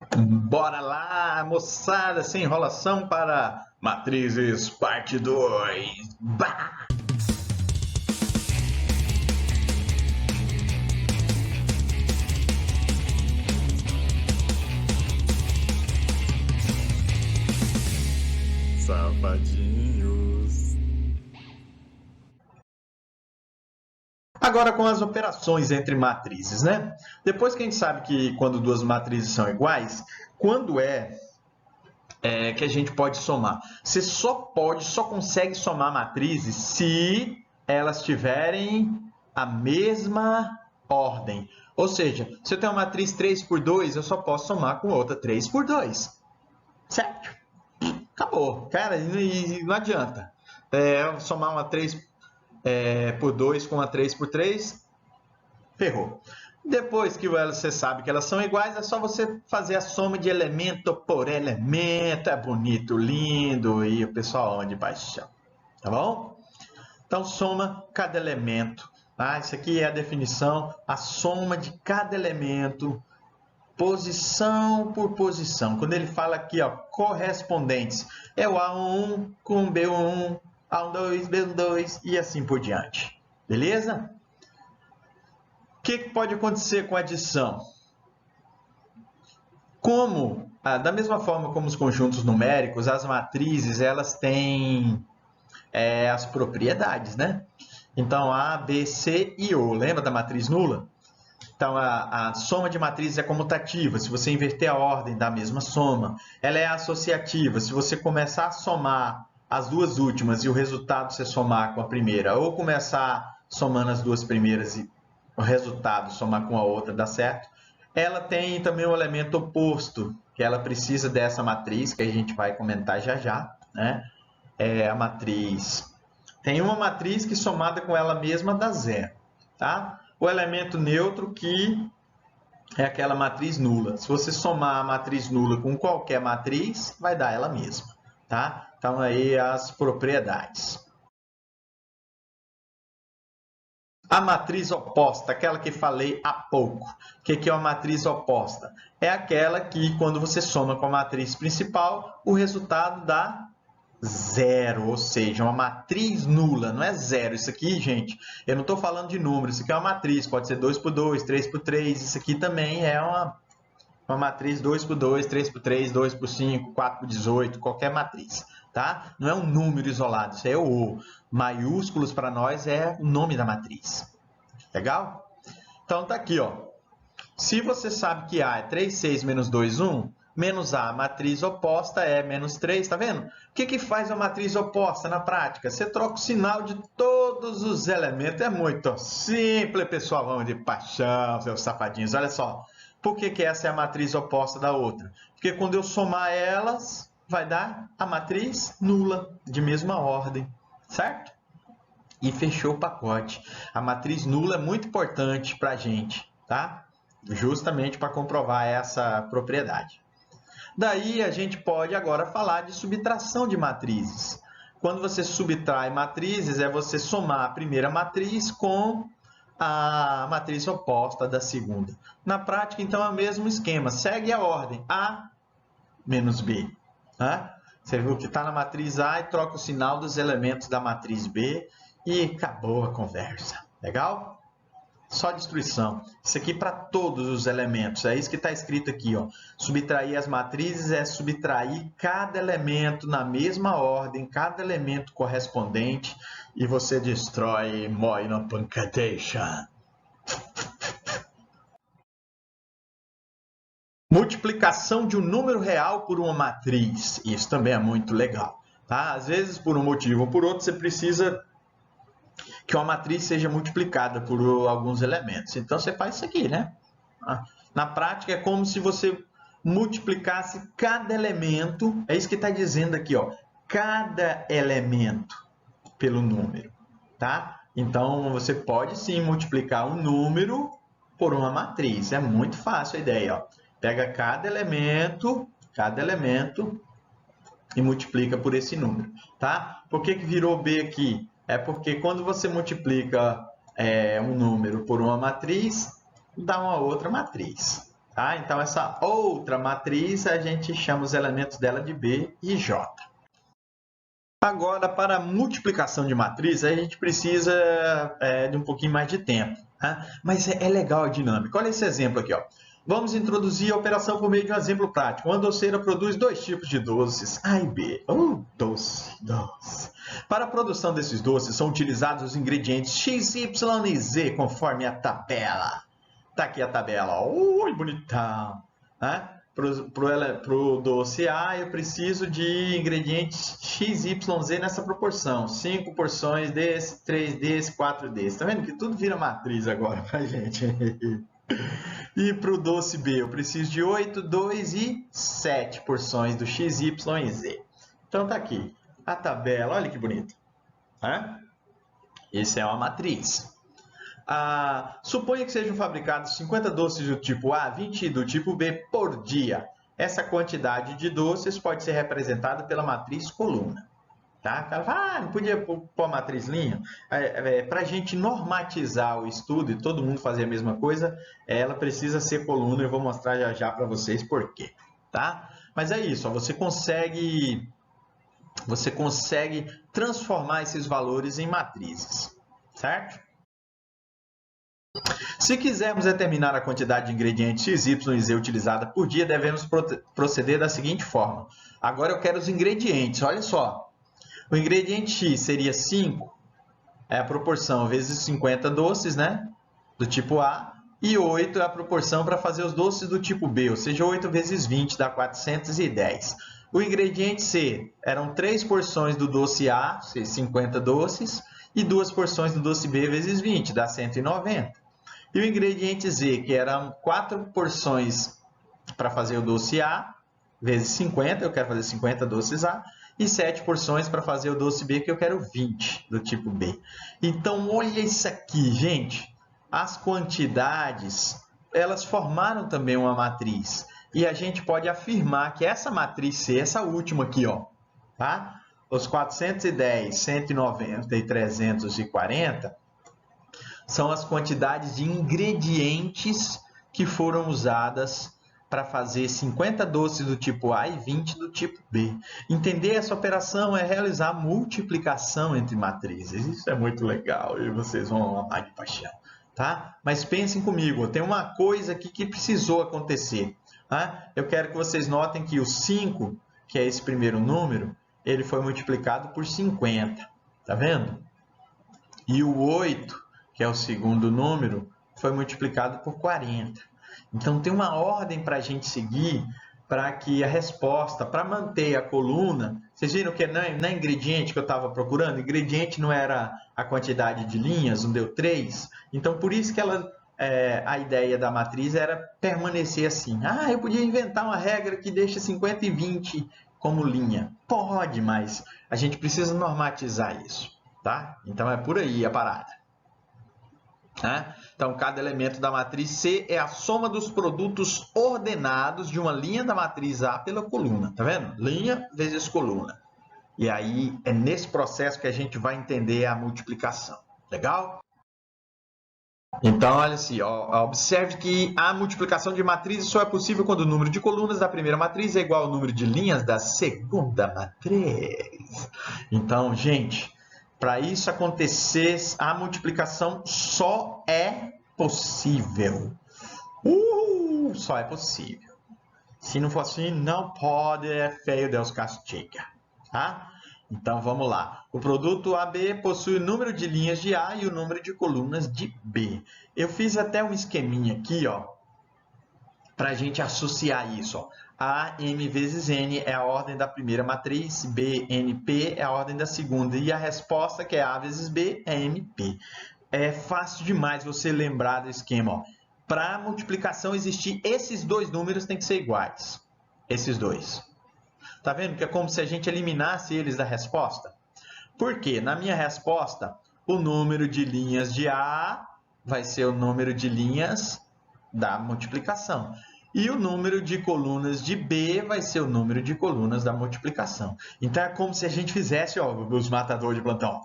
Bora lá, moçada, sem enrolação para Matrizes Parte 2. Bah! Safadinhos. Agora com as operações entre matrizes, né? Depois que a gente sabe que quando duas matrizes são iguais, quando que a gente pode somar? Você só consegue somar matrizes se elas tiverem a mesma ordem. Ou seja, se eu tenho uma matriz 3 por 2, eu só posso somar com outra 3 por 2. Certo? Acabou. Cara, e não adianta. Somar uma 3 por 2 com uma 3 por 3, ferrou. Depois que você sabe que elas são iguais, é só você fazer a soma de elemento por elemento. É bonito, lindo e o pessoal ama de paixão. Tá bom? Então, soma cada elemento. Tá? Isso aqui é a definição, a soma de cada elemento, posição por posição. Quando ele fala aqui, ó, correspondentes, é o A1 com o B1, A12, B2 e assim por diante. Beleza? O que pode acontecer com a adição? Da mesma forma como os conjuntos numéricos, as matrizes elas têm as propriedades, né? Então, A, B, C e O. Lembra da matriz nula? Então, a soma de matrizes é comutativa. Se você inverter a ordem da mesma soma, ela é associativa. Se você começar a somar as duas últimas e o resultado você somar com a primeira, ou começar somando as duas primeiras e o resultado somar com a outra, dá certo. Ela tem também o elemento oposto, que ela precisa dessa matriz, que a gente vai comentar já já, né? É a matriz. Tem uma matriz que somada com ela mesma dá zero, tá? O elemento neutro, que é aquela matriz nula. Se você somar a matriz nula com qualquer matriz, vai dar ela mesma, tá? Então, aí as propriedades. A matriz oposta, aquela que falei há pouco. O que é uma matriz oposta? É aquela que, quando você soma com a matriz principal, o resultado dá zero, ou seja, uma matriz nula, não é zero. Isso aqui, gente, eu não estou falando de número, isso aqui é uma matriz, pode ser 2 por 2, 3 por 3, isso aqui também é uma matriz 2 por 2, 3 por 3, 2 por 5, 4 por 18, qualquer matriz, tá? Não é um número isolado, isso é o maiúsculos para nós é o nome da matriz. Legal? Então tá aqui, ó. Se você sabe que A é 3, 6 menos 2, 1, menos A, a matriz oposta é menos 3, tá vendo? O que faz a matriz oposta na prática? Você troca o sinal de todos os elementos. É muito simples, pessoal. Vamos de paixão, seus safadinhos. Olha só. Por que essa é a matriz oposta da outra? Porque quando eu somar elas, vai dar a matriz nula, de mesma ordem, certo? E fechou o pacote. A matriz nula é muito importante para a gente, tá? Justamente para comprovar essa propriedade. Daí a gente pode agora falar de subtração de matrizes. Quando você subtrai matrizes, é você somar a primeira matriz com a matriz oposta da segunda. Na prática, então, é o mesmo esquema. Segue a ordem A menos B. Tá? Você viu que está na matriz A e troca o sinal dos elementos da matriz B e acabou a conversa. Legal? Só destruição. Isso aqui para todos os elementos. É isso que está escrito aqui. Ó. Subtrair as matrizes é subtrair cada elemento na mesma ordem, cada elemento correspondente, e você destrói Moi no Pancadation. Multiplicação de um número real por uma matriz. Isso também é muito legal. Tá? Às vezes, por um motivo ou por outro, você precisa que uma matriz seja multiplicada por alguns elementos. Então, você faz isso aqui, né? Na prática, é como se você multiplicasse cada elemento, é isso que está dizendo aqui, ó, cada elemento pelo número, tá? Então, você pode sim multiplicar um número por uma matriz, é muito fácil a ideia, ó. Pega cada elemento e multiplica por esse número, tá? Por que virou B aqui? É porque quando você multiplica um número por uma matriz, dá uma outra matriz, Tá? Então, essa outra matriz, a gente chama os elementos dela de B e J. Agora, para a multiplicação de matriz, a gente precisa de um pouquinho mais de tempo. Tá? Mas é legal a dinâmica. Olha esse exemplo aqui. Ó. Vamos introduzir a operação por meio de um exemplo prático. Uma doceira produz dois tipos de doces, A e B. Doce. Para a produção desses doces, são utilizados os ingredientes X, Y e Z, conforme a tabela. Tá aqui a tabela. Ui, bonitão. Né? Para o doce A, eu preciso de ingredientes X, Y, Z nessa proporção. 5 porções desse, 3 desse, 4 desse. Tá vendo que tudo vira matriz agora pra gente? E para o doce B, eu preciso de 8, 2 e 7 porções do X, Y e Z. Então tá aqui a tabela. Olha que bonito. Essa é uma matriz. Suponha que sejam fabricados 50 doces do tipo A, 20 do tipo B por dia. Essa quantidade de doces pode ser representada pela matriz coluna. Tá? O cara fala, não podia pôr a matriz linha? Para a gente normatizar o estudo e todo mundo fazer a mesma coisa, ela precisa ser coluna. Eu vou mostrar já já para vocês por quê. Tá? Mas é isso, ó, você consegue transformar esses valores em matrizes. Certo? Se quisermos determinar a quantidade de ingredientes X, Y e Z utilizada por dia, devemos proceder da seguinte forma. Agora eu quero os ingredientes, olha só. O ingrediente X seria 5, é a proporção vezes 50 doces, né? Do tipo A, e 8 é a proporção para fazer os doces do tipo B, ou seja, 8 vezes 20 dá 410. O ingrediente C eram 3 porções do doce A, 50 doces, e 2 porções do doce B vezes 20, dá 190. E o ingrediente Z, que eram 4 porções para fazer o doce A, vezes 50, eu quero fazer 50 doces A, e 7 porções para fazer o doce B, que eu quero 20, do tipo B. Então, olha isso aqui, gente. As quantidades, elas formaram também uma matriz. E a gente pode afirmar que essa matriz C, essa última aqui, ó, tá? Os 410, 190 e 340 são as quantidades de ingredientes que foram usadas para fazer 50 doces do tipo A e 20 do tipo B. Entender essa operação é realizar multiplicação entre matrizes. Isso é muito legal e vocês vão amar de paixão. Tá? Mas pensem comigo, tem uma coisa aqui que precisou acontecer. Tá? Eu quero que vocês notem que o 5, que é esse primeiro número, ele foi multiplicado por 50. Tá vendo? E o 8, que é o segundo número, foi multiplicado por 40. Então, tem uma ordem para a gente seguir para que a resposta, para manter a coluna, vocês viram que não é ingrediente que eu estava procurando? Ingrediente não era a quantidade de linhas, não deu 3. Então, por isso que a ideia da matriz era permanecer assim. Eu podia inventar uma regra que deixa 50 e 20 como linha. Pode, mas a gente precisa normatizar isso. Tá? Então, é por aí a parada. Então, cada elemento da matriz C é a soma dos produtos ordenados de uma linha da matriz A pela coluna. Tá vendo? Linha vezes coluna. E aí, é nesse processo que a gente vai entender a multiplicação. Legal? Então, olha assim, observe que a multiplicação de matrizes só é possível quando o número de colunas da primeira matriz é igual ao número de linhas da segunda matriz. Então, gente, para isso acontecer, a multiplicação só é possível. Só é possível. Se não for assim, não pode, é feio, Deus castiga. Tá? Então, vamos lá. O produto AB possui o número de linhas de A e o número de colunas de B. Eu fiz até um esqueminha aqui, para a gente associar isso. A, M vezes N é a ordem da primeira matriz, B, N, P é a ordem da segunda. E a resposta, que é A vezes B, é MP. É fácil demais você lembrar do esquema. Para a multiplicação existir, esses dois números têm que ser iguais. Esses dois. Tá vendo que é como se a gente eliminasse eles da resposta? Por quê? Na minha resposta, o número de linhas de A vai ser o número de linhas da multiplicação. E o número de colunas de B vai ser o número de colunas da multiplicação. Então, é como se a gente fizesse os matadores de plantão.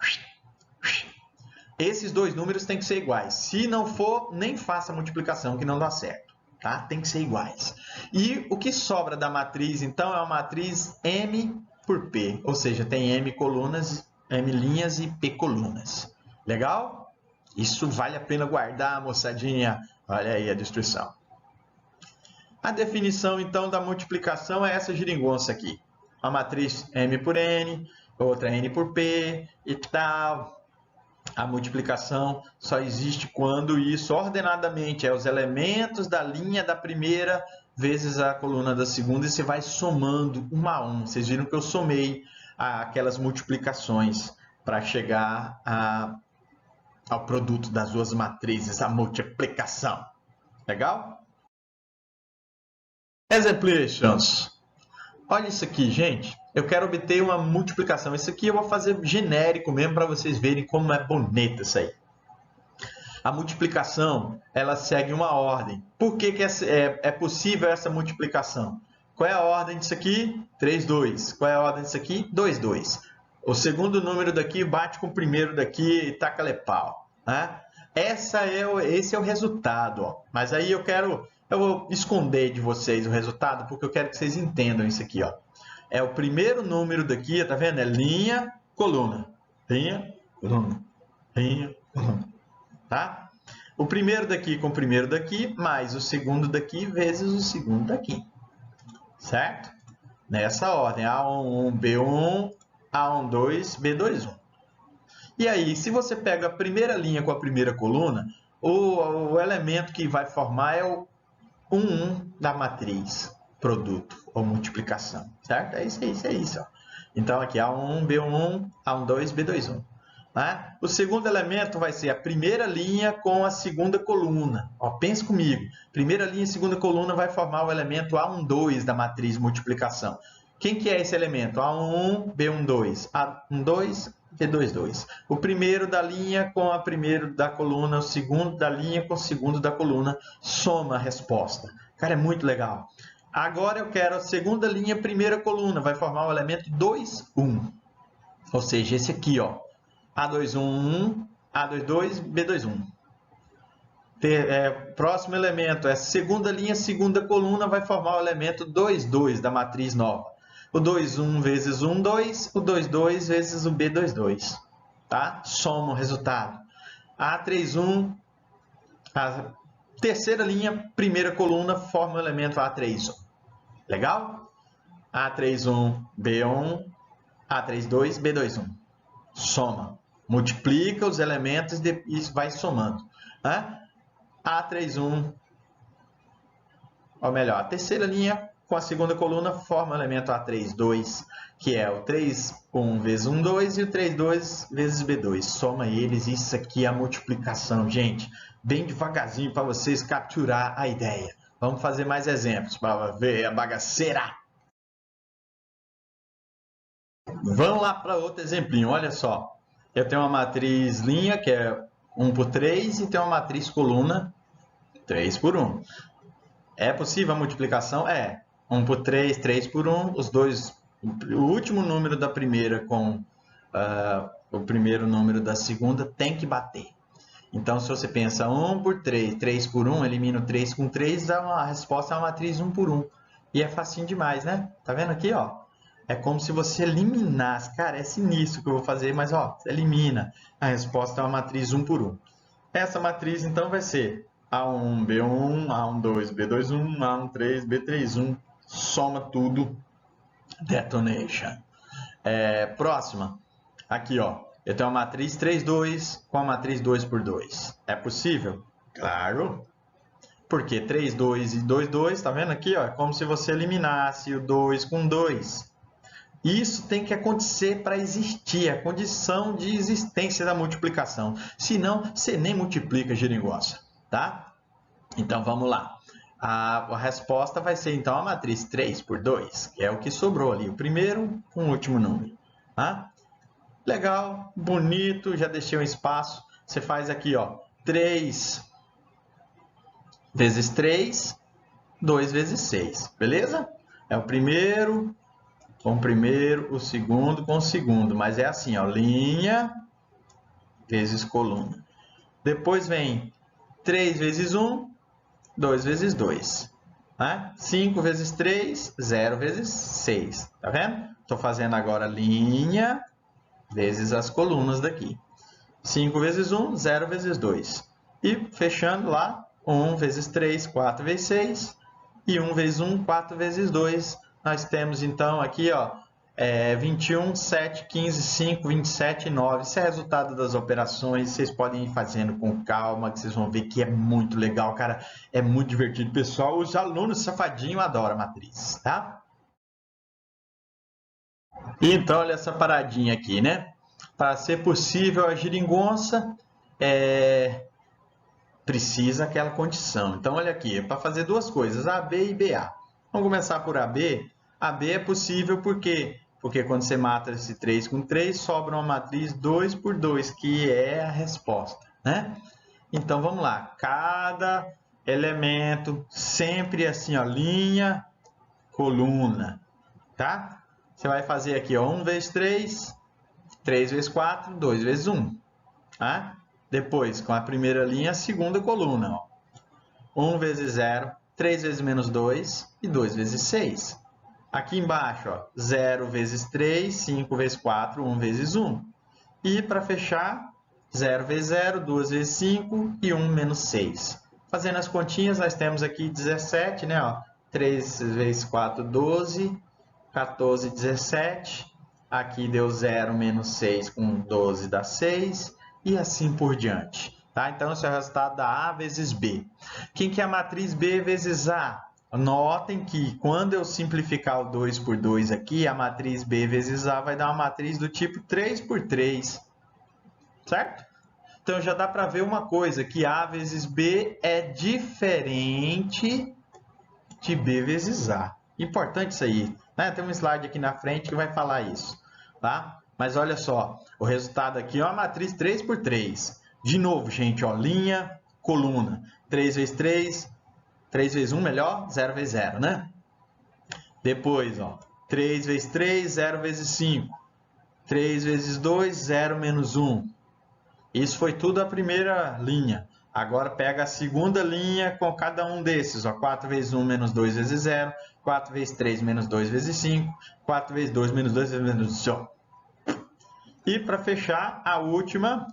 Esses dois números têm que ser iguais. Se não for, nem faça a multiplicação, que não dá certo. tá? Tem que ser iguais. E o que sobra da matriz, então, é uma matriz M por P, ou seja, tem M colunas, M linhas e P colunas. Legal? Isso vale a pena guardar, moçadinha. Olha aí a destruição. A definição, então, da multiplicação é essa geringonça aqui. Uma matriz M por N, outra N por P e tal. A multiplicação só existe quando isso ordenadamente é os elementos da linha da primeira vezes a coluna da segunda e você vai somando um a um. Vocês viram que eu somei aquelas multiplicações para chegar ao produto das duas matrizes, a multiplicação. Legal? Exemplifications. Olha isso aqui, gente. Eu quero obter uma multiplicação. Isso aqui eu vou fazer genérico mesmo para vocês verem como é bonito isso aí. A multiplicação, ela segue uma ordem. Por que é possível essa multiplicação? Qual é a ordem disso aqui? 3, 2. Qual é a ordem disso aqui? 2, 2. O segundo número daqui bate com o primeiro daqui e taca-lhe pau. Né? Esse é o resultado. Ó. Mas aí eu vou esconder de vocês o resultado, porque eu quero que vocês entendam isso aqui. Ó. É o primeiro número daqui, tá vendo? É linha, coluna. Linha, coluna. Linha, coluna. Tá? O primeiro daqui com o primeiro daqui, mais o segundo daqui, vezes o segundo daqui. Certo? Nessa ordem. A11, B1, A12, B21. E aí, se você pega a primeira linha com a primeira coluna, o elemento que vai formar é o 1 da matriz, produto ou multiplicação, certo? É isso. Ó. Então, aqui A1, B1, A12, B21. Né? O segundo elemento vai ser a primeira linha com a segunda coluna. Ó, pensa comigo. Primeira linha e segunda coluna vai formar o elemento A12 da matriz multiplicação. Quem que é esse elemento? A11, B12, A12, B22. O primeiro da linha com a primeiro da coluna, o segundo da linha com o segundo da coluna, soma a resposta. Cara, é muito legal. Agora eu quero a segunda linha, primeira coluna, vai formar o elemento 2, 1. Ou seja, esse aqui, ó. A21, A22, B21. Próximo elemento é segunda linha, segunda coluna, vai formar o elemento 2, 2 da matriz nova. O 2, 1 vezes 1, 2. O 2, 2 vezes o B22. Tá? Soma o resultado. A3, 1. A terceira linha, primeira coluna, forma o elemento A3, 1. Legal? A3, 1, B1. A3, 2, B2, 1. Soma. Multiplica os elementos e vai somando. Né? A3, 1. Ou melhor, a terceira linha com a segunda coluna forma o elemento A3, 2, que é o 3, 1 vezes 1, 2 e o 3, 2 vezes B2. Soma eles, isso aqui é a multiplicação, gente. Bem devagarzinho para vocês capturar a ideia. Vamos fazer mais exemplos para ver a bagaceira. Vamos lá para outro exemplinho, olha só. Eu tenho uma matriz linha, que é 1 por 3, e tenho uma matriz coluna, 3 por 1. É possível a multiplicação? É. 1 por 3, 3 por 1, os dois, o último número da primeira com o primeiro número da segunda tem que bater. Então, se você pensa 1 por 3, 3 por 1, elimina o 3 com 3, a resposta é uma matriz 1 por 1. E é facinho demais, né? Tá vendo aqui, ó? É como se você eliminasse. Cara, é sinistro que eu vou fazer, mas ó, elimina. A resposta é uma matriz 1 por 1. Essa matriz, então, vai ser A1, B1, A12, B21, A13, B31. Soma tudo. Detonation. Próxima. Aqui, ó. Eu tenho uma matriz 3, 2 com a matriz 2 por 2. É possível? Claro. Porque 3, 2 e 2, 2, tá vendo aqui, ó? É como se você eliminasse o 2 com 2. Isso tem que acontecer para existir, a condição de existência da multiplicação. Senão, você nem multiplica geringonça, tá? Então, vamos lá. A resposta vai ser, então, a matriz 3 por 2, que é o que sobrou ali, o primeiro com o último número. Tá? Legal, bonito, já deixei um espaço. Você faz aqui, ó, 3 vezes 3, 2 vezes 6, beleza? É o primeiro com o primeiro, o segundo com o segundo, mas é assim, ó, linha vezes coluna. Depois vem 3 vezes 1, 2 vezes 2. Né? 5 vezes 3, 0 vezes 6. Tá vendo? Estou fazendo agora linha vezes as colunas daqui. 5 vezes 1, 0 vezes 2. E fechando lá, 1 vezes 3, 4 vezes 6. E 1 vezes 1, 4 vezes 2. Nós temos então aqui, ó, 21, 7, 15, 5, 27 e 9. Isso é resultado das operações. Vocês podem ir fazendo com calma, que vocês vão ver que é muito legal, cara. É muito divertido, pessoal. Os alunos safadinhos adoram matrizes, tá? E então, olha essa paradinha aqui, né? Para ser possível a geringonça, precisa aquela condição. Então, olha aqui, para fazer duas coisas, AB e BA. Vamos começar por AB. AB é possível por quê? Porque quando você mata esse 3 com 3, sobra uma matriz 2 por 2, que é a resposta, né? Então, vamos lá. Cada elemento, sempre assim, ó, linha, coluna, tá? Você vai fazer aqui, ó, 1 vezes 3, 3 vezes 4, 2 vezes 1. Tá? Depois, com a primeira linha, a segunda coluna. Ó. 1 vezes 0, 3 vezes menos 2 e 2 vezes 6. Aqui embaixo, ó, 0 vezes 3, 5 vezes 4, 1 vezes 1. E para fechar, 0 vezes 0, 2 vezes 5 e 1 menos 6. Fazendo as continhas, nós temos aqui 17, né? Ó, 3 vezes 4, 12. 14, 17. Aqui deu 0 menos 6 com 12 dá 6. E assim por diante. Tá? Então, esse é o resultado da A vezes B. Quem que é a matriz B vezes A? Notem que quando eu simplificar o 2 por 2 aqui, a matriz B vezes A vai dar uma matriz do tipo 3 por 3. Certo? Então, já dá para ver uma coisa, que A vezes B é diferente de B vezes A. Importante isso aí. Né? Tem um slide aqui na frente que vai falar isso. Tá? Mas olha só, o resultado aqui é uma matriz 3 por 3. De novo, gente, ó, linha, coluna. 3 vezes 3, 3 vezes 1, melhor, 0 vezes 0, né? Depois, ó, 3 vezes 3, 0 vezes 5. 3 vezes 2, 0 menos 1. Isso foi tudo a primeira linha. Agora pega a segunda linha com cada um desses. Ó, 4 vezes 1 menos 2 vezes 0. 4 vezes 3 menos 2 vezes 5. 4 vezes 2 menos 2 vezes menos 1. E para fechar, a última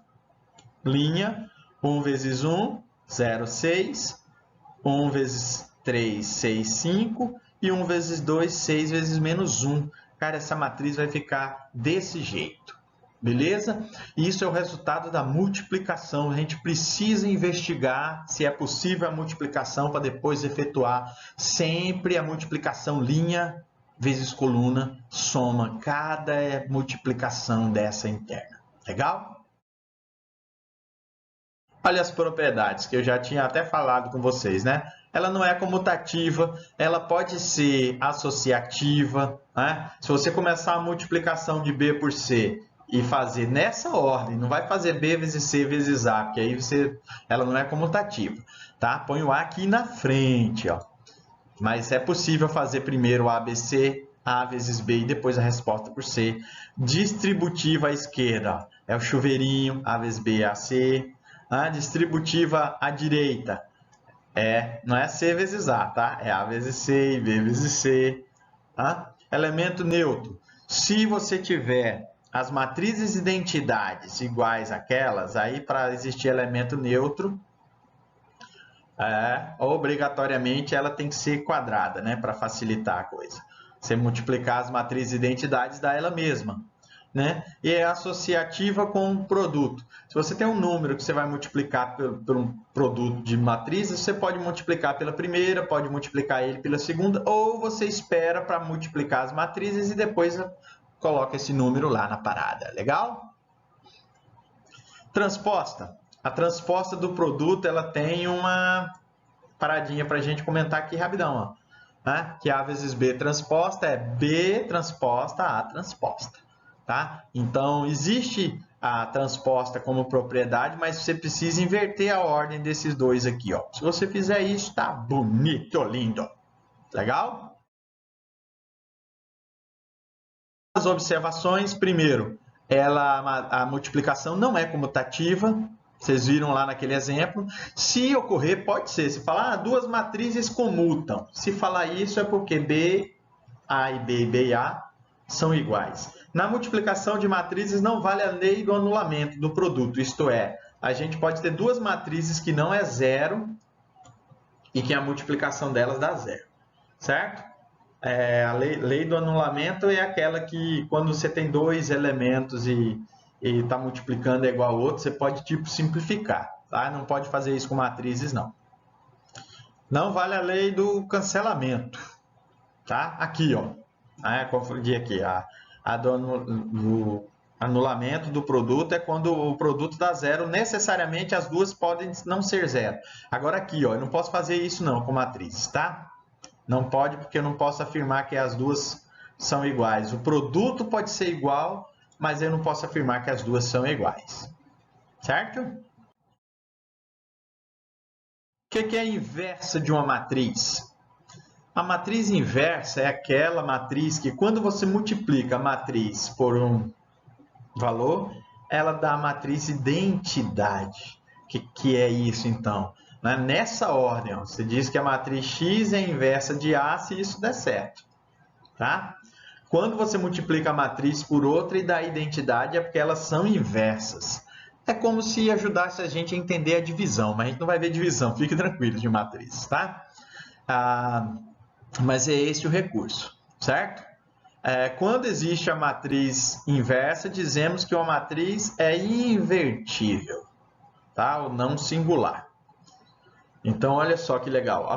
linha. 1 vezes 1, 0, 6. 1 vezes 3, 6, 5. E 1 vezes 2, 6 vezes menos 1. Cara, essa matriz vai ficar desse jeito. Beleza? Isso é o resultado da multiplicação. A gente precisa investigar se é possível a multiplicação para depois efetuar sempre a multiplicação linha vezes coluna, soma cada multiplicação dessa interna. Legal? Olha as propriedades que eu já tinha até falado com vocês, né? Ela não é comutativa, ela pode ser associativa, né? Se você começar a multiplicação de B por C e fazer nessa ordem, não vai fazer B vezes C vezes A, porque aí ela não é comutativa, tá? Põe o A aqui na frente, ó. Mas é possível fazer primeiro ABC, A vezes B e depois a resposta por C. Distributiva à esquerda, ó, é o chuveirinho, A vezes B, AC. A distributiva à direita, não é C vezes A, tá? É A vezes C e B vezes C. Tá? Elemento neutro. Se você tiver as matrizes identidades iguais àquelas, aí para existir elemento neutro, obrigatoriamente ela tem que ser quadrada, né? Para facilitar a coisa. Você multiplicar as matrizes identidades dá ela mesma. Né? E é associativa com um produto. Se você tem um número que você vai multiplicar por um produto de matrizes, você pode multiplicar pela primeira, pode multiplicar ele pela segunda, ou você espera para multiplicar as matrizes e depois coloca esse número lá na parada. Legal? Transposta. A transposta do produto ela tem uma paradinha para a gente comentar aqui rapidão. Ó. Né? Que A vezes B transposta é B transposta A transposta. Tá? Então, existe a transposta como propriedade, mas você precisa inverter a ordem desses dois aqui. Ó. Se você fizer isso, tá bonito, lindo. Legal? As observações, primeiro, a multiplicação não é comutativa, Vocês viram lá naquele exemplo. Se ocorrer, pode ser. Se falar, duas matrizes comutam. Se falar isso é porque B, A e B, B e A são iguais. Na multiplicação de matrizes não vale a lei do anulamento do produto. Isto é, a gente pode ter duas matrizes que não é zero e que a multiplicação delas dá zero. Certo? A lei do anulamento é aquela que quando você tem dois elementos e está multiplicando é igual ao outro, você pode tipo simplificar, tá? Não pode fazer isso com matrizes, não. Não vale a lei do cancelamento, tá? Aqui, ó. Confundi aqui. A do anulamento do produto é quando o produto dá zero. Necessariamente as duas podem não ser zero. Agora aqui, ó, eu não posso fazer isso não com matrizes, tá? Não pode porque eu não posso afirmar que as duas são iguais. O produto pode ser igual, mas eu não posso afirmar que as duas são iguais. Certo? O que é a inversa de uma matriz? A matriz inversa é aquela matriz que quando você multiplica a matriz por um valor, ela dá a matriz identidade. Que é isso então? Nessa ordem, ó, você diz que a matriz X é a inversa de A se isso der certo. Tá? Quando você multiplica a matriz por outra e dá a identidade, é porque elas são inversas. É como se ajudasse a gente a entender a divisão, mas a gente não vai ver divisão, fique tranquilo de matrizes, tá? Mas é esse o recurso, certo? Quando existe a matriz inversa, dizemos que uma matriz é invertível, tá? Ou não singular. Então, olha só que legal.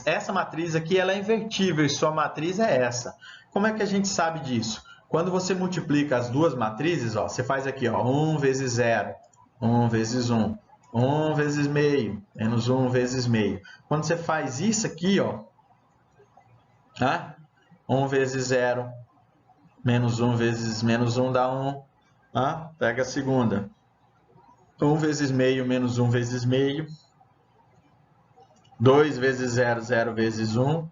Essa matriz aqui, ela é invertível e sua matriz é essa. Como é que a gente sabe disso? Quando você multiplica as duas matrizes, ó, você faz aqui, ó, 1 vezes 0, 1 vezes 1, 1 vezes meio, menos 1 vezes meio. Quando você faz isso aqui, ó, 1 vezes 0, menos 1 vezes menos 1 dá 1. Pega a segunda. 1 vezes meio, menos 1 vezes meio. 2 vezes 0, 0 vezes 1.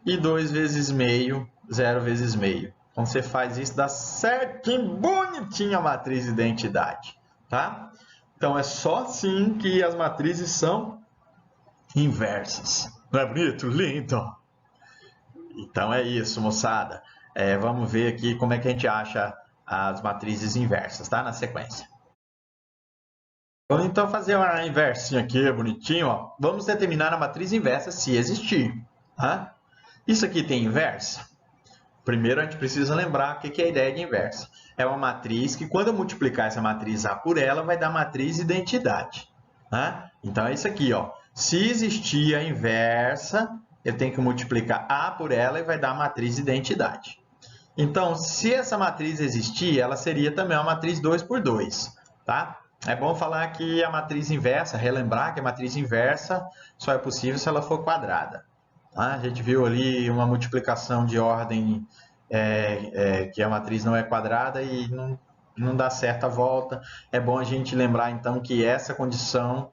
E 2 vezes meio, 0 vezes meio. Então, você faz isso, dá certinho, bonitinho a matriz de identidade. Tá? Então, é só assim que as matrizes são inversas. Não é bonito? Lindo! Então, é isso, moçada. Vamos ver aqui como é que a gente acha as matrizes inversas, tá? Na sequência. Vamos então fazer uma inversinha aqui, bonitinho. Ó. Vamos determinar a matriz inversa se existir. Tá? Isso aqui tem inversa? Primeiro, a gente precisa lembrar o que é a ideia de inversa. É uma matriz que, quando eu multiplicar essa matriz A por ela, vai dar matriz identidade. Tá? Então, é isso aqui. Ó. Se existir a inversa, eu tenho que multiplicar A por ela e vai dar a matriz identidade. Então, se essa matriz existir, ela seria também uma matriz 2 por 2. Tá? É bom falar que a matriz inversa, relembrar que a matriz inversa só é possível se ela for quadrada. Tá? A gente viu ali uma multiplicação de ordem que a matriz não é quadrada e não dá certo a volta. É bom a gente lembrar então que essa condição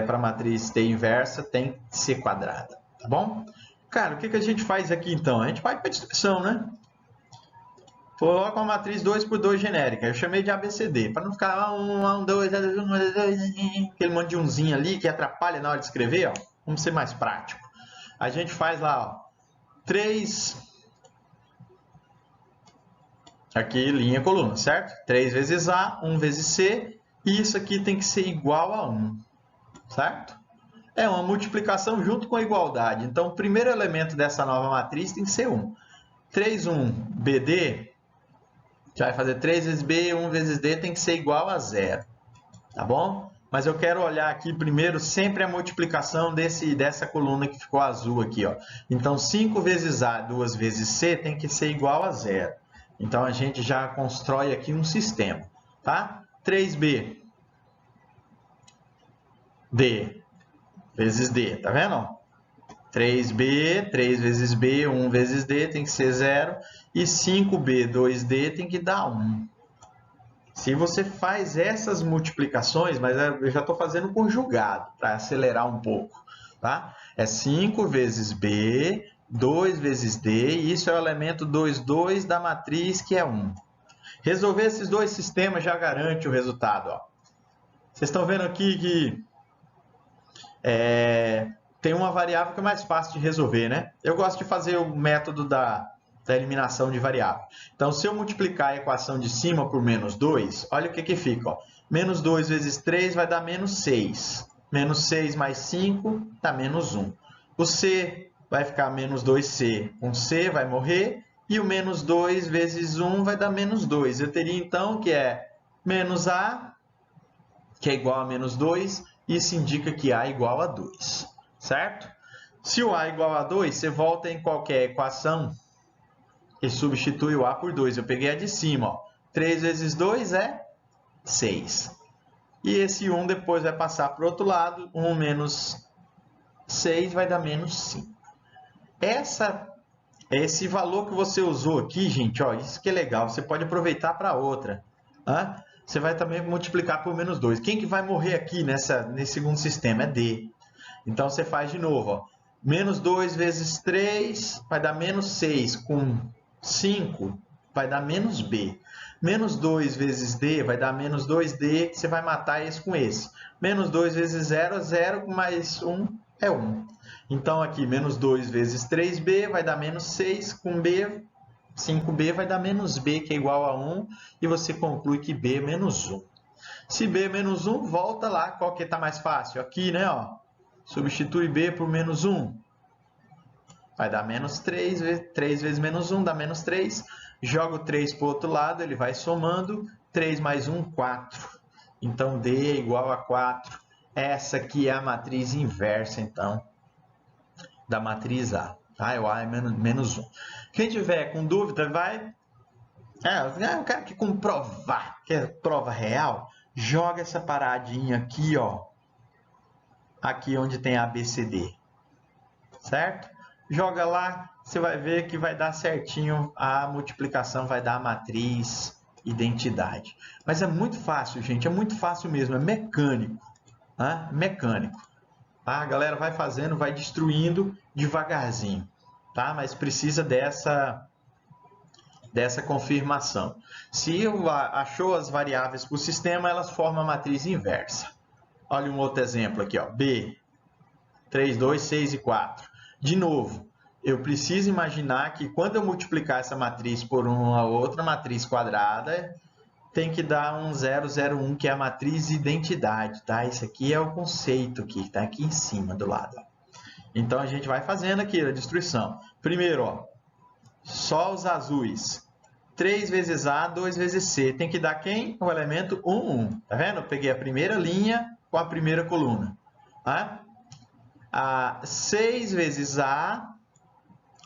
para a matriz ter inversa tem que ser quadrada. Tá bom? Cara, o que a gente faz aqui então? A gente vai para a distribuição, né? Coloca uma matriz 2 por 2 genérica. Eu chamei de ABCD, para não ficar 1, 2, aquele monte de umzinho ali que atrapalha na hora de escrever. Ó. Vamos ser mais prático. A gente faz lá, ó, 3, aqui linha coluna, certo? 3 vezes A, 1 vezes C, e isso aqui tem que ser igual a 1, certo? É uma multiplicação junto com a igualdade. Então, o primeiro elemento dessa nova matriz tem que ser 1. 3, 1, BD, já vai fazer 3 vezes B, 1 vezes D tem que ser igual a 0, tá bom? Mas eu quero olhar aqui primeiro sempre a multiplicação dessa coluna que ficou azul aqui, ó. Então, 5 vezes A, 2 vezes C tem que ser igual a 0. Então, a gente já constrói aqui um sistema, tá? 3B, D, vezes D, tá vendo? 3B, 3 vezes B, 1 vezes D tem que ser 0. E 5B, 2D tem que dar 1. Se você faz essas multiplicações, mas eu já estou fazendo conjugado, para acelerar um pouco. Tá? É 5 vezes B, 2 vezes D, e isso é o elemento 2, 2 da matriz, que é 1. Resolver esses dois sistemas já garante o resultado. Ó. Vocês estão vendo aqui que tem uma variável que é mais fácil de resolver, né? Eu gosto de fazer o método da eliminação de variável. Então, se eu multiplicar a equação de cima por menos 2, olha o que fica. Ó. Menos 2 vezes 3 vai dar menos 6. Menos 6 mais 5 dá menos 1. O C vai ficar menos 2C. Com C vai morrer. E o menos 2 vezes 1 vai dar menos 2. Eu teria, então, que é menos A, que é igual a menos 2. Isso indica que A é igual a 2. Certo? Se o A é igual a 2, você volta em qualquer equação e substitui o A por 2. Eu peguei a de cima. Ó. 3 vezes 2 é 6. E esse 1 depois vai passar para o outro lado. 1 menos 6 vai dar menos 5. Esse valor que você usou aqui, gente, ó, isso que é legal. Você pode aproveitar para outra. Tá? Você vai também multiplicar por menos 2. Quem que vai morrer aqui nesse segundo sistema? É D. Então, você faz de novo. Ó. Menos 2 vezes 3 vai dar menos 6. Com 5 vai dar menos B. Menos 2 vezes D vai dar menos 2D. Você vai matar esse com esse. Menos 2 vezes 0 é 0, mais 1 é 1. Então, aqui, menos 2 vezes 3B vai dar menos 6. Com B, 5B vai dar menos B, que é igual a 1. E você conclui que B é menos 1. Se B é menos 1, volta lá. Qual que está mais fácil? Aqui, né? Ó. Substitui B por menos 1. Vai dar menos 3. 3 vezes menos 1 dá menos 3. Joga o 3 para o outro lado, ele vai somando. 3 mais 1, 4. Então, D é igual a 4. Essa aqui é a matriz inversa, então, da matriz A. Tá? O A é menos 1. Quem tiver com dúvida, vai... eu quero que comprovar, que é prova real, joga essa paradinha aqui, ó. Aqui onde tem ABCD. Certo? Joga lá, você vai ver que vai dar certinho a multiplicação, vai dar a matriz identidade. Mas é muito fácil, gente, é muito fácil mesmo, é mecânico. Né? Mecânico. Tá? A galera vai fazendo, vai destruindo devagarzinho. Tá? Mas precisa dessa confirmação. Se achou as variáveis para o sistema, elas formam a matriz inversa. Olha um outro exemplo aqui, ó. B, 3, 2, 6 e 4. De novo, eu preciso imaginar que quando eu multiplicar essa matriz por uma outra matriz quadrada, tem que dar um 0, 0, 1, que é a matriz identidade, tá? Isso aqui é o conceito que está aqui em cima do lado. Então, a gente vai fazendo aqui a destruição. Primeiro, ó, só os azuis. 3 vezes A, 2 vezes C. Tem que dar quem? O elemento 1, 1. Tá vendo? Eu peguei a primeira linha com a primeira coluna. Tá? 6 vezes A,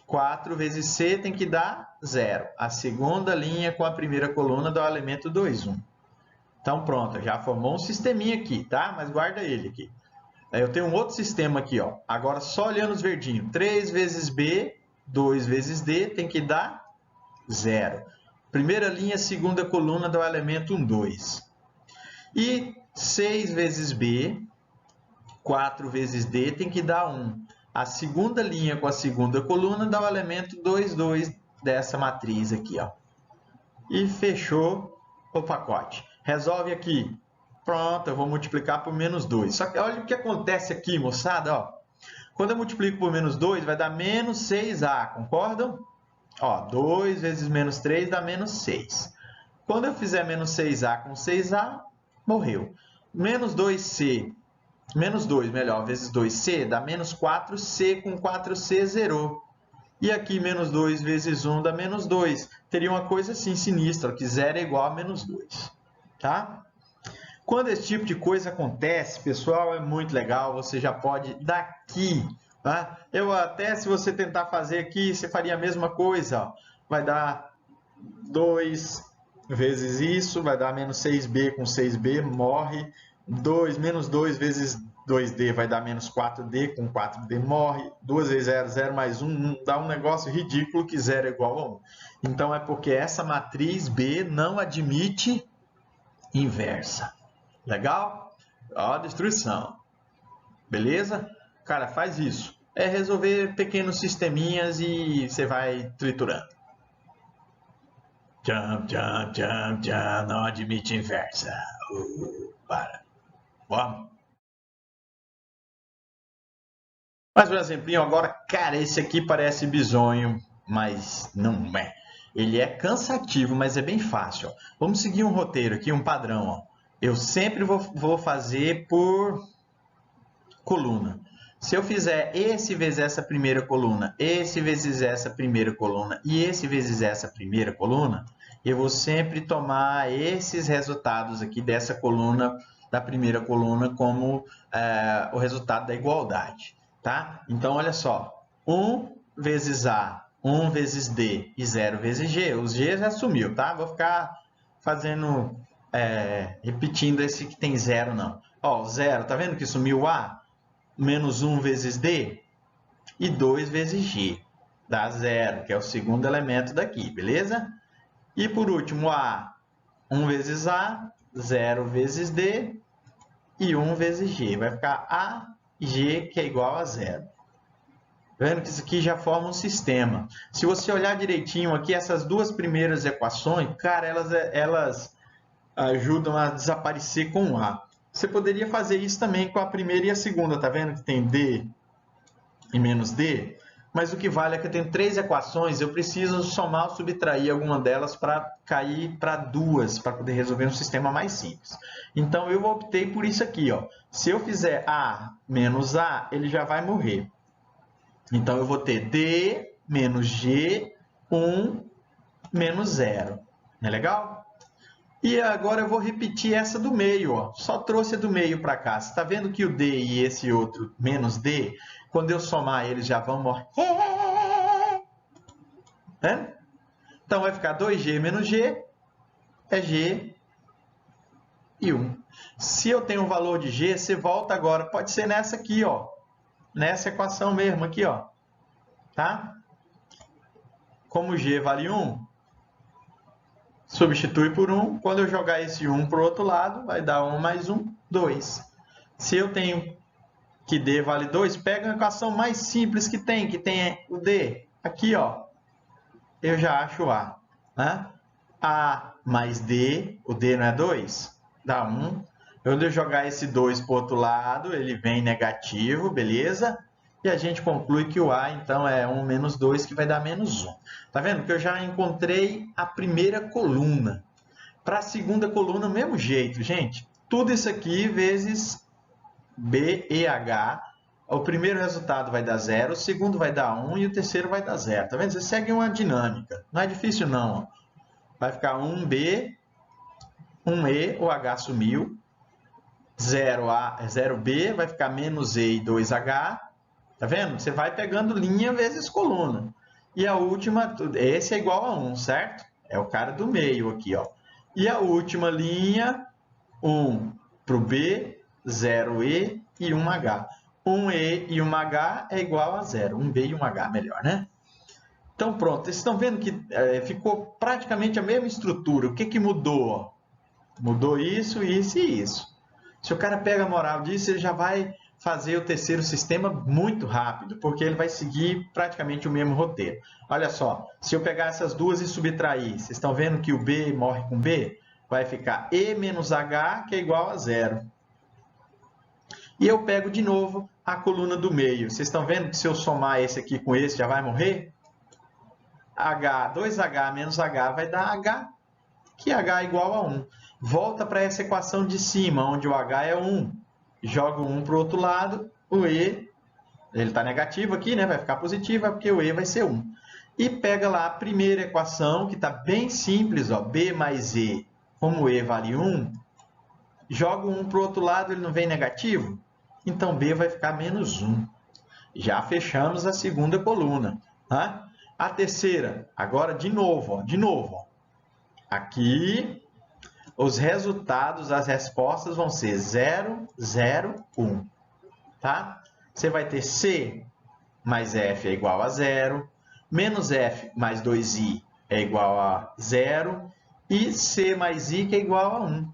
4 vezes C tem que dar 0. A segunda linha com a primeira coluna dá o elemento 2, 1. Então, pronto, já formou um sisteminha aqui, tá? Mas guarda ele aqui. Eu tenho um outro sistema aqui, ó. Agora, só olhando os verdinhos. 3 vezes B, 2 vezes D tem que dar 0. Primeira linha, segunda coluna dá o elemento 1, 2. E 6 vezes B, 4 vezes D tem que dar 1. A segunda linha com a segunda coluna dá o elemento 2, 2 dessa matriz aqui, ó. E fechou o pacote. Resolve aqui. Pronto, eu vou multiplicar por menos 2. Só que olha o que acontece aqui, moçada, ó. Quando eu multiplico por menos 2, vai dar menos 6A, concordam? Ó, 2 vezes menos 3 dá menos 6. Quando eu fizer menos 6A com 6A, morreu. Menos 2C, menos 2, melhor, vezes 2C, dá menos 4C, com 4C zerou. E aqui, menos 2 vezes 1 dá menos 2. Teria uma coisa assim sinistra, que 0 é igual a menos 2. Tá? Quando esse tipo de coisa acontece, pessoal, é muito legal. Você já pode daqui, tá? Eu até, se você tentar fazer aqui, você faria a mesma coisa. Ó. Vai dar 2 vezes isso, vai dar menos 6B com 6B, morre. Menos 2 vezes 2D vai dar menos 4D, com 4D morre. 2 vezes 0, 0 mais 1, dá um negócio ridículo que 0 é igual a 1. Então, é porque essa matriz B não admite inversa. Legal? Ó, destruição. Beleza? Cara, faz isso. É resolver pequenos sisteminhas e você vai triturando. Jump, jump, jump, jump. Não admite inversa. Para. Vamos. Mais um exemplinho agora. Cara, esse aqui parece bizonho, mas não é. Ele é cansativo, mas é bem fácil. Ó. Vamos seguir um roteiro aqui, um padrão. Ó. Eu sempre vou fazer por coluna. Se eu fizer esse vezes essa primeira coluna, esse vezes essa primeira coluna e esse vezes essa primeira coluna, eu vou sempre tomar esses resultados aqui dessa coluna, da primeira coluna, como o resultado da igualdade. Tá? Então, olha só. 1 vezes A, 1 vezes D e 0 vezes G. Os G já sumiu, tá? Vou ficar fazendo, repetindo esse que tem 0, não. Ó, 0, tá vendo que sumiu A? Menos 1 vezes D e 2 vezes G. Dá 0, que é o segundo elemento daqui, beleza? E por último, A, 1 vezes A, 0 vezes D e 1 vezes G. Vai ficar A, G, que é igual a 0. Vendo que isso aqui já forma um sistema. Se você olhar direitinho aqui, essas duas primeiras equações, cara, elas ajudam a desaparecer com A. Você poderia fazer isso também com a primeira e a segunda, tá vendo que tem D e menos D? Mas o que vale é que eu tenho 3 equações, eu preciso somar ou subtrair alguma delas para cair para 2, para poder resolver um sistema mais simples. Então, eu optei por isso aqui. Ó. Se eu fizer A menos A, ele já vai morrer. Então, eu vou ter D menos G, 1 menos 0. Não é legal? E agora eu vou repetir essa do meio. Ó. Só trouxe a do meio para cá. Você está vendo que o D e esse outro menos D, quando eu somar eles já vão morrer. É? Então vai ficar 2G menos G é G e 1. Se eu tenho um valor de G, você volta agora. Pode ser nessa aqui, ó. Nessa equação mesmo aqui, ó. Tá? Como G vale 1, substitui por 1. Quando eu jogar esse 1 para o outro lado, vai dar 1 mais 1, 2. Se eu tenho que D vale 2, pega uma equação mais simples que tem o D. Aqui, ó, eu já acho A. Né? A mais D, o D não é 2? Dá 1. Quando eu jogar esse 2 para o outro lado, ele vem negativo, beleza? E a gente conclui que o A, então, é 1 menos 2, que vai dar menos 1. Tá vendo que eu já encontrei a primeira coluna. Para a segunda coluna, do mesmo jeito, gente. Tudo isso aqui vezes B e H. O primeiro resultado vai dar 0, o segundo vai dar 1 e o terceiro vai dar 0. Tá vendo? Você segue uma dinâmica. Não é difícil, não. Vai ficar 1B, 1E, o H sumiu. 0B vai ficar menos E e 2H. Tá vendo? Você vai pegando linha vezes coluna. E a última, esse é igual a 1, certo? É o cara do meio aqui, ó. E a última linha, 1 para o B, 0E e 1H. 1E e 1H é igual a 0. 1B e 1H, melhor, né? Então, pronto. Vocês estão vendo que ficou praticamente a mesma estrutura. O que, que mudou? Mudou isso, isso e isso. Se o cara pega a moral disso, ele já vai fazer o terceiro sistema muito rápido, porque ele vai seguir praticamente o mesmo roteiro. Olha só, se eu pegar essas duas e subtrair, vocês estão vendo que o B morre com B? Vai ficar E menos H, que é igual a 0. E eu pego de novo a coluna do meio. Vocês estão vendo que se eu somar esse aqui com esse, já vai morrer? 2H menos H vai dar H, que H é igual a 1. Volta para essa equação de cima, onde o H é 1. Jogo 1 para o outro lado, o E, ele está negativo aqui, né? Vai ficar positivo, porque o E vai ser 1. E pega lá a primeira equação, que está bem simples, ó, B mais E, como E vale 1, jogo 1 para o outro lado, ele não vem negativo? Então, B vai ficar menos 1. Já fechamos a segunda coluna. Tá? A terceira, agora de novo. Ó. Aqui, os resultados, as respostas vão ser 0, 0, 1. Tá? Você vai ter C mais F é igual a 0, menos F mais 2I é igual a 0, e C mais I que é igual a 1.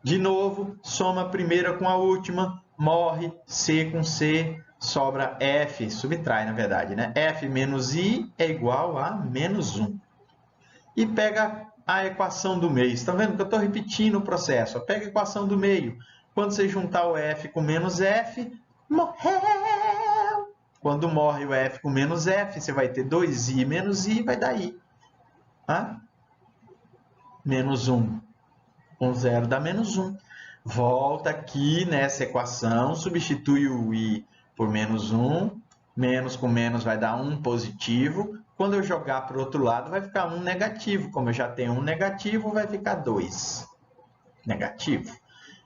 De novo, soma a primeira com a última, morre C com C, sobra F, subtrai na verdade, né? F menos I é igual a menos 1. E pega a equação do meio. Estão vendo que eu estou repetindo o processo? Pega a equação do meio. Quando você juntar o F com menos F, morreu. Quando morre o F com menos F, você vai ter 2i menos i, vai dar i. Ah? Menos 1. 0 dá menos 1. Volta aqui nessa equação, substitui o i por menos 1. Menos com menos vai dar 1 positivo. Quando eu jogar para o outro lado, vai ficar 1 negativo. Como eu já tenho 1 negativo, vai ficar 2 negativo.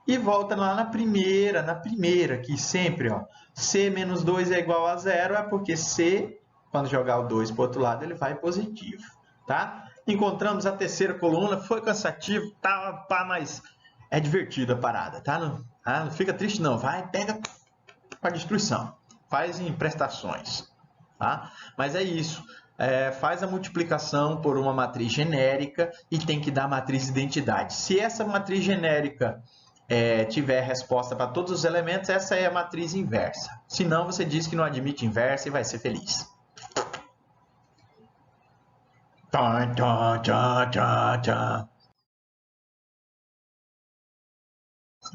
E volta lá na primeira, que sempre, ó, c menos 2 é igual a 0, é porque c, quando jogar o 2 para o outro lado, ele vai positivo, tá? Encontramos a terceira coluna, foi cansativo, tá, mas é divertida a parada, tá? Não fica triste não, vai, pega para destruição, faz em prestações, tá? Mas é isso. Faz a multiplicação por uma matriz genérica e tem que dar matriz de identidade. Se essa matriz genérica tiver resposta para todos os elementos, essa é a matriz inversa. Se não, você diz que não admite inversa e vai ser feliz.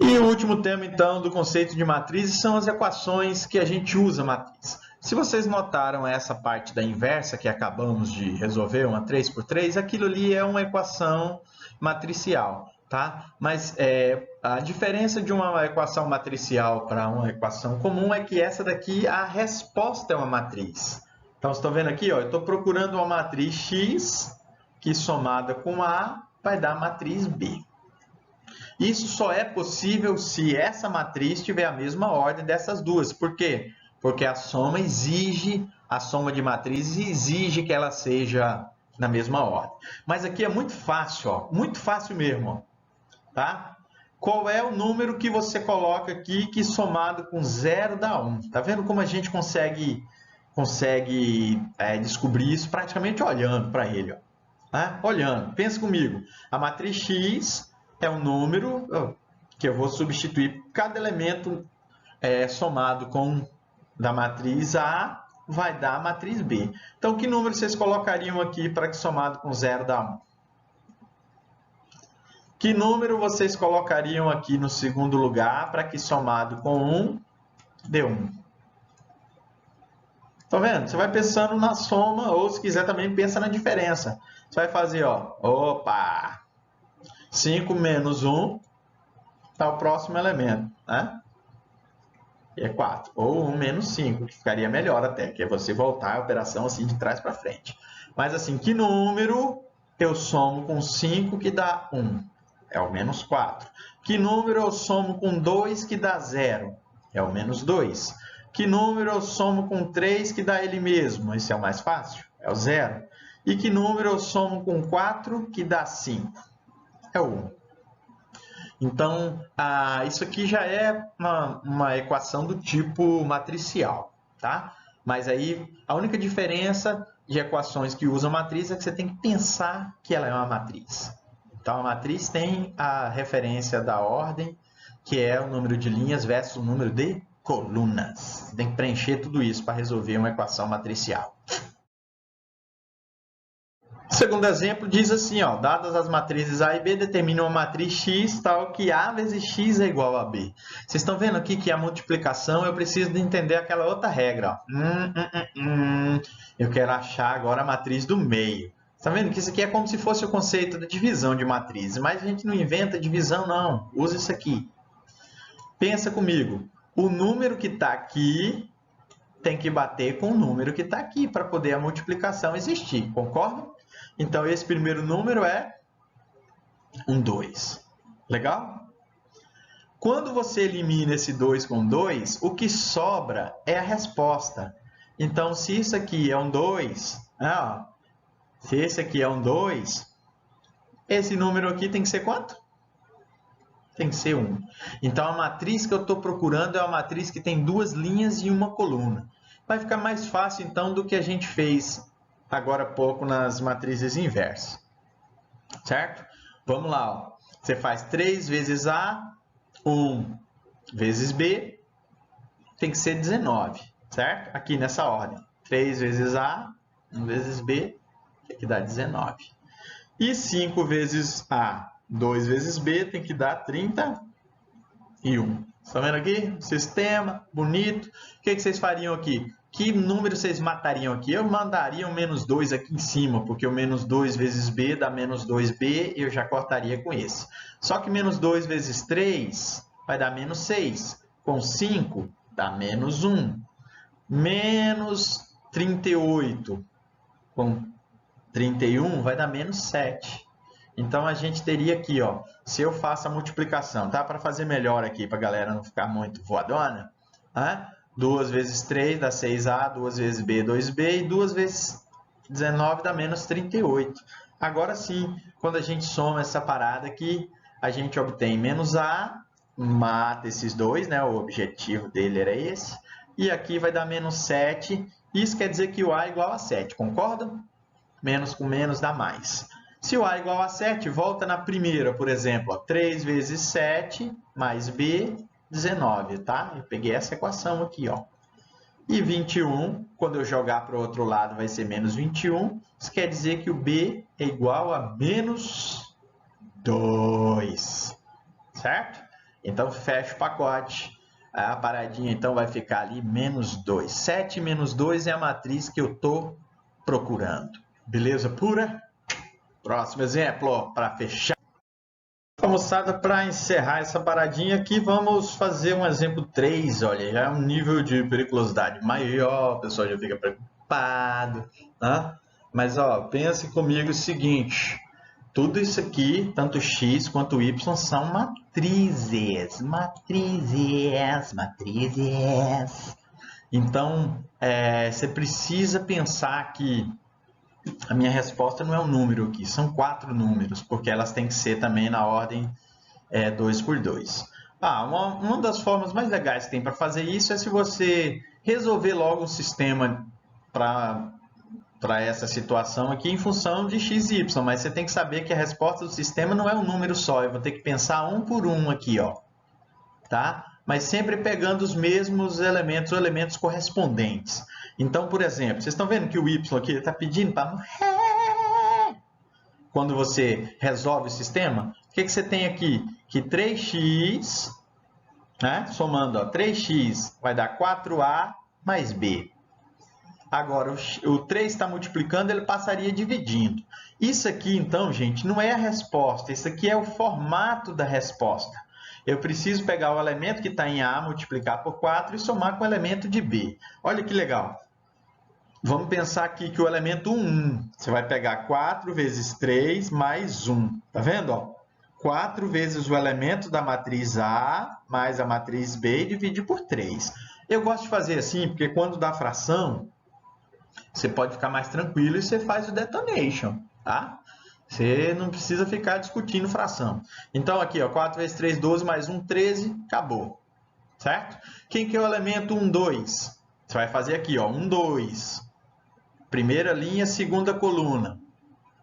E o último tema, então, do conceito de matrizes são as equações que a gente usa matriz. Se vocês notaram essa parte da inversa que acabamos de resolver, uma 3×3, aquilo ali é uma equação matricial, tá? Mas a diferença de uma equação matricial para uma equação comum é que essa daqui, a resposta é uma matriz. Então, vocês estão vendo aqui, ó, eu estou procurando uma matriz X que somada com A vai dar a matriz B. Isso só é possível se essa matriz tiver a mesma ordem dessas duas. Por quê? Porque a soma de matrizes exige que ela seja na mesma ordem. Mas aqui é muito fácil, ó, muito fácil mesmo, ó, tá? Qual é o número que você coloca aqui que somado com 0 dá 1? Tá vendo como a gente consegue descobrir isso praticamente olhando para ele, ó. Tá? Olhando, pensa comigo. A matriz X é um número que eu vou substituir cada elemento somado com da matriz A vai dar a matriz B. Então, que número vocês colocariam aqui para que somado com 0 dá 1? Que número vocês colocariam aqui no segundo lugar para que somado com 1 dê 1? Tá vendo? Você vai pensando na soma ou, se quiser, também pensa na diferença. Você vai fazer, ó, opa, 5 menos 1 está o próximo elemento, né? E é 4. Ou 1 menos 5, que ficaria melhor até, que é você voltar a operação assim de trás para frente. Mas assim, que número eu somo com 5 que dá 1? É o menos 4. Que número eu somo com 2 que dá 0? É o menos 2. Que número eu somo com 3 que dá ele mesmo? Esse é o mais fácil, é o 0. E que número eu somo com 4 que dá 5? É o 1. Então, isso aqui já é uma equação do tipo matricial, tá? Mas aí, a única diferença de equações que usam matriz é que você tem que pensar que ela é uma matriz. Então, a matriz tem a referência da ordem, que é o número de linhas versus o número de colunas. Você tem que preencher tudo isso para resolver uma equação matricial. O segundo exemplo diz assim, ó, dadas as matrizes A e B, determine uma matriz X tal que A vezes X é igual a B. Vocês estão vendo aqui que a multiplicação eu preciso de entender aquela outra regra. Ó. Eu quero achar agora a matriz do meio. Está vendo que isso aqui é como se fosse o conceito da divisão de matrizes, mas a gente não inventa divisão não, usa isso aqui. Pensa comigo, o número que está aqui tem que bater com o número que está aqui para poder a multiplicação existir, concorda? Então, esse primeiro número é 2. Legal? Quando você elimina esse 2 com 2, o que sobra é a resposta. Então, se isso aqui é um 2, se esse aqui é um 2, esse número aqui tem que ser quanto? Tem que ser 1. Então, a matriz que eu estou procurando é uma matriz que tem 2 linhas e uma coluna. Vai ficar mais fácil, então, do que a gente fez agora há pouco nas matrizes inversas. Certo? Vamos lá. Ó. Você faz 3 vezes A, 1 vezes B, tem que ser 19. Certo? Aqui nessa ordem. 3 vezes A, 1 vezes B, tem que dar 19. E 5 vezes A, 2 vezes B, tem que dar 36. e 1. Estão vendo aqui? Sistema bonito. O que vocês fariam aqui? Que número vocês matariam aqui? Eu mandaria um menos 2 aqui em cima, porque o menos 2 vezes b dá menos 2b, eu já cortaria com esse. Só que menos 2 vezes 3 vai dar menos 6. Com 5 dá menos 1. Menos 38 com 31 vai dar menos 7. Então, a gente teria aqui, ó, se eu faço a multiplicação, tá? Para fazer melhor aqui, para a galera não ficar muito voadona, né? 2 vezes 3 dá 6A, 2 vezes B, 2B, e 2 vezes 19 dá menos 38. Agora sim, quando a gente soma essa parada aqui, a gente obtém menos A, mata esses dois, né? O objetivo dele era esse. E aqui vai dar menos 7. Isso quer dizer que o A é igual a 7, concordam? Menos com menos dá mais. Se o A é igual a 7, volta na primeira, por exemplo. Ó, 3 vezes 7 mais B, 19, tá? Eu peguei essa equação aqui, ó. E 21, quando eu jogar para o outro lado, vai ser menos 21. Isso quer dizer que o B é igual a menos 2. Certo? Então, fecha o pacote. A paradinha, então, vai ficar ali menos 2. 7 menos 2 é a matriz que eu estou procurando. Beleza pura? Próximo exemplo, para fechar. Moçada, para encerrar essa paradinha aqui, vamos fazer um exemplo 3. Olha, já é um nível de periculosidade maior, o pessoal já fica preocupado, né? Mas, ó, pense comigo o seguinte. Tudo isso aqui, tanto x quanto y, são matrizes. Matrizes. Então, você precisa pensar que a minha resposta não é um número aqui, são 4 números, porque elas têm que ser também na ordem 2 por 2. Uma das formas mais legais que tem para fazer isso é se você resolver logo um sistema para essa situação aqui em função de x e y, mas você tem que saber que a resposta do sistema não é um número só, eu vou ter que pensar um por um aqui, ó, tá? Mas sempre pegando os mesmos elementos, ou elementos correspondentes. Então, por exemplo, vocês estão vendo que o y aqui está pedindo para morrer? Quando você resolve o sistema, o que você tem aqui? Que 3x, né? Somando, ó, 3x vai dar 4a mais b. Agora, o 3 está multiplicando, ele passaria dividindo. Isso aqui, então, gente, não é a resposta. Isso aqui é o formato da resposta. Eu preciso pegar o elemento que está em A, multiplicar por 4 e somar com o elemento de B. Olha que legal. Vamos pensar aqui que o elemento 1, você vai pegar 4 vezes 3 mais 1. Tá vendo? Ó? 4 vezes o elemento da matriz A mais a matriz B e dividir por 3. Eu gosto de fazer assim, porque quando dá fração, você pode ficar mais tranquilo e você faz o detonation, tá? Você não precisa ficar discutindo fração. Então, aqui, ó, 4 vezes 3, 12, mais 1, 13, acabou. Certo? Quem que é o elemento 1, 2? Você vai fazer aqui, ó, 1, 2. Primeira linha, segunda coluna.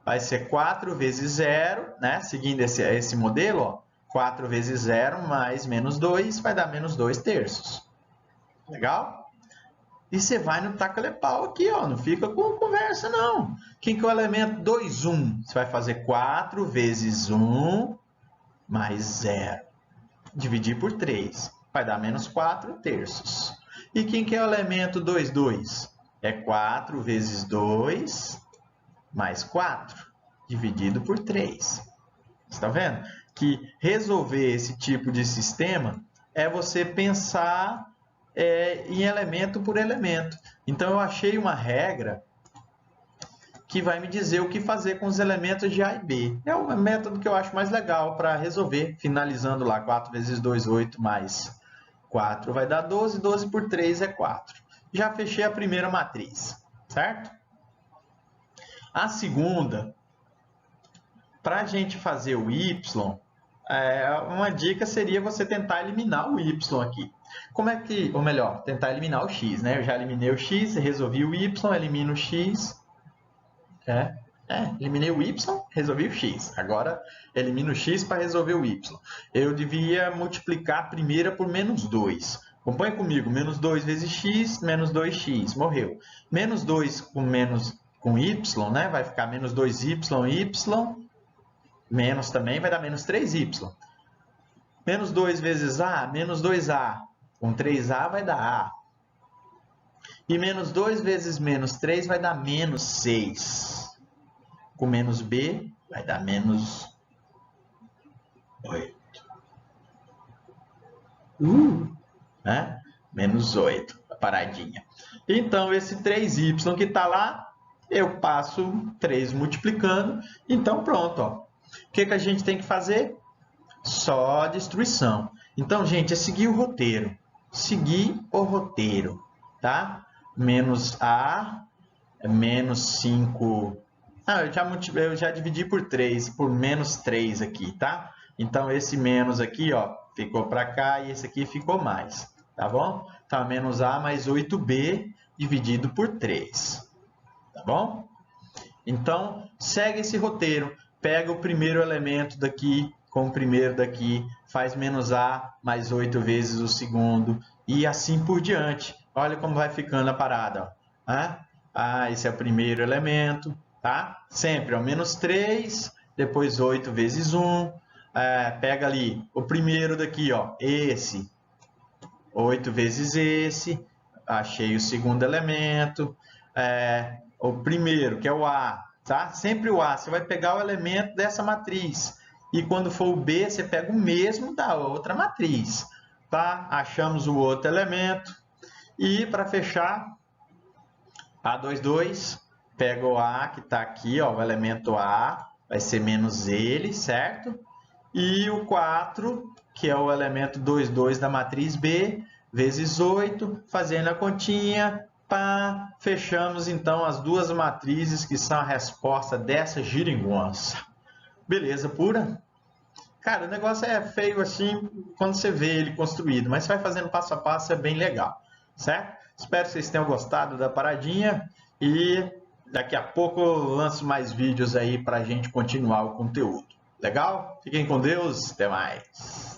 Vai ser 4 vezes 0, né? Seguindo esse modelo, ó. 4 vezes 0 mais menos 2 vai dar menos 2 terços. Legal? E você vai no taca-pau aqui, ó, não fica com conversa, não. Quem que é o elemento 2, 1? Você vai fazer 4 vezes 1 mais 0. Dividir por 3. Vai dar menos 4 terços. E quem que é o elemento 2, 2? É 4 vezes 2 mais 4. Dividido por 3. Está vendo? Que resolver esse tipo de sistema é você pensar em elemento por elemento. Então, eu achei uma regra que vai me dizer o que fazer com os elementos de A e B. É um método que eu acho mais legal para resolver, finalizando lá, 4 vezes 2, 8, mais 4 vai dar 12, 12 por 3 é 4. Já fechei a primeira matriz, certo? A segunda, para a gente fazer o y, uma dica seria você tentar eliminar o y aqui. Como é que, ou melhor, tentar eliminar o x, né? Eu já eliminei o x, resolvi o y, elimino o x. Eliminei o y, resolvi o x. Agora, elimino o x para resolver o y. Eu devia multiplicar a primeira por menos 2. Acompanhe comigo, menos 2 vezes x, menos 2x, morreu. Menos 2 com y, né? Vai ficar menos 2y, y. Menos também vai dar menos 3y. Menos 2 vezes A, menos 2A. Com 3A vai dar A. E menos 2 vezes menos 3 vai dar menos 6. Com menos B vai dar menos 8. Né? Menos 8, a paradinha. Então, esse 3y que está lá, eu passo 3 multiplicando. Então, pronto. Ó. O que a gente tem que fazer? Só destruição. Então, gente, é seguir o roteiro. Seguir o roteiro, tá? Menos A, menos 5. Eu já dividi por 3, por menos 3 aqui, tá? Então, esse menos aqui, ó, ficou para cá e esse aqui ficou mais, tá bom? Então, menos A mais 8B dividido por 3, tá bom? Então, segue esse roteiro. Pega o primeiro elemento daqui com o primeiro daqui, faz menos A mais 8 vezes o segundo e assim por diante. Olha como vai ficando a parada. Ó. Esse é o primeiro elemento, tá? Sempre, ó, menos 3, depois 8 vezes 1. Pega ali o primeiro daqui, ó, esse, 8 vezes esse, achei o segundo elemento, o primeiro, que é o A, tá? Sempre o A, você vai pegar o elemento dessa matriz, e quando for o B, você pega o mesmo da outra matriz, tá? Achamos o outro elemento, e para fechar, A22, pega o A que está aqui, ó, o elemento A, vai ser menos ele, certo? E o 4, que é o elemento 22 da matriz B, vezes 8, fazendo a continha, pá, fechamos então as duas matrizes que são a resposta dessa geringonça. Beleza pura? Cara, o negócio é feio assim quando você vê ele construído, mas você vai fazendo passo a passo, é bem legal, certo? Espero que vocês tenham gostado da paradinha e daqui a pouco eu lanço mais vídeos aí para a gente continuar o conteúdo. Legal? Fiquem com Deus, até mais!